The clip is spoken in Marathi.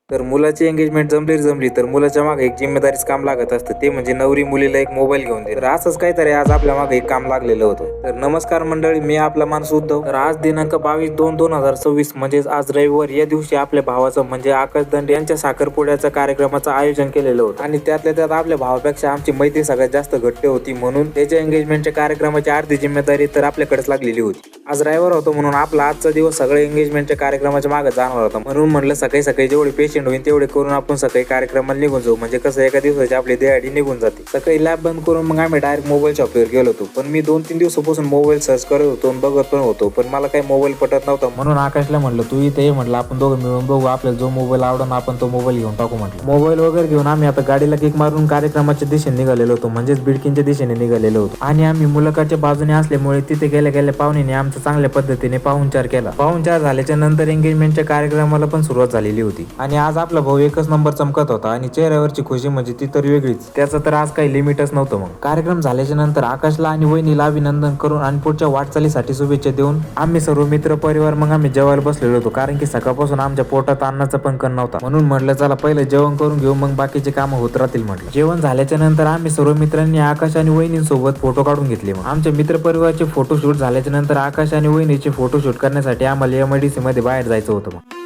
तर मुलाची एंगेजमेंट जमली तर मुलाच्या मागे एक जिम्मेदारीच काम लागत असतं, ते म्हणजे नवरी मुलीला एक मोबाईल घेऊन दे. तर असंच काहीतरी आज आपल्या मागे एक काम लागलेलं होतं. तर नमस्कार मंडळी, मी आपला माणूस उद्धव. तर आज दिनांक 22/2/2026 म्हणजेच आज रविवार, या दिवशी आपल्या भावाचं म्हणजे आकाश दंड यांच्या साखरपुड्याच्या कार्यक्रमाचं आयोजन केलेलं होतं. आणि त्यातल्या त्यात आपल्या भावापेक्षा आमची मैत्री सगळ्यात जास्त घट्ट होती, म्हणून त्याच्या एंगेजमेंटच्या कार्यक्रमाची अर्धी जिम्मेदारी तर आपल्याकडेच लागलेली होती. आज रविवार होतो म्हणून आपला आजचा दिवस सगळे एंगेजमेंटच्या कार्यक्रमाच्या मागे जाणार होता. म्हणून म्हणलं सकाळी सकाळी जेवढे पेशंट होईल तेवढे करून आपण सकाळी कार्यक्रमाला निघून जाऊ, म्हणजे कसं एका दिवसाची आपली दिहाडी निघून जाते. सकाळी लॅब बंद करून मग आम्ही डायरेक्ट मोबाईल शॉपवर गेलो होतो. पण मी 2-3 दिवसापासून मोबाईल सर्च करत होतो आणि बघत पण होतो, पण मला काही मोबाईल पटत नव्हता. म्हणून आकाशला म्हटलं तू इथे ये, म्हटलं आपण दोघं मिळून बघू, आपल्याला जो मोबाईल आवडून आपण तो मोबाईल घेऊन टाकू म्हटलं. मोबाईल वगैरे घेऊन आम्ही आता गाडीला किक मारून कार्यक्रमाच्या दिशेने निघालेलो होतो, म्हणजेच बिडकींच्या दिशेने निघालेलो होतो. आणि आम्ही मुलाकडच्या बाजूने असल्यामुळे तिथे गेल्या पाहुण्याने आमचा चांगल्या पद्धतीने पाहुणचार केला. पाहुणचार झाल्याच्या नंतर एंगेजमेंटच्या कार्यक्रमाला पण सुरुवात झालेली होती. आणि आज आपला भाऊ एकच नंबर चमकत होता आणि चेहऱ्यावरची खुशी म्हणजे ती तर वेगळीच. त्याचं तर आज काही लिमिटच नव्हतं. मग कार्यक्रम झाल्याच्या नंतर आकाशला आणि वहिनीला अभिनंदन करून आणि पुढच्या वाटचालीसाठी शुभेच्छा देऊन आम्ही सर्व मित्र परिवार मग आम्ही जेवायला बसलेलो होतो, कारण की सकाळपासून आमच्या पोटात अन्नाचा पण कण नव्हता. म्हणून म्हटलं चला पहिलं जेवण करून घेऊ, मग बाकीचे कामं होत राहतील म्हटलं. जेवण झाल्याच्या नंतर आम्ही सर्व मित्रांनी आकाश आणि वहिनींसोबत फोटो काढून घेतले. मग आमच्या मित्र परिवाराचे फोटोशूट झाल्याच्या नंतर आकाश आणि वहिनीचे फोटोशूट करण्यासाठी आम्हाला MIDC मध्ये बाहेर जायचं होतं.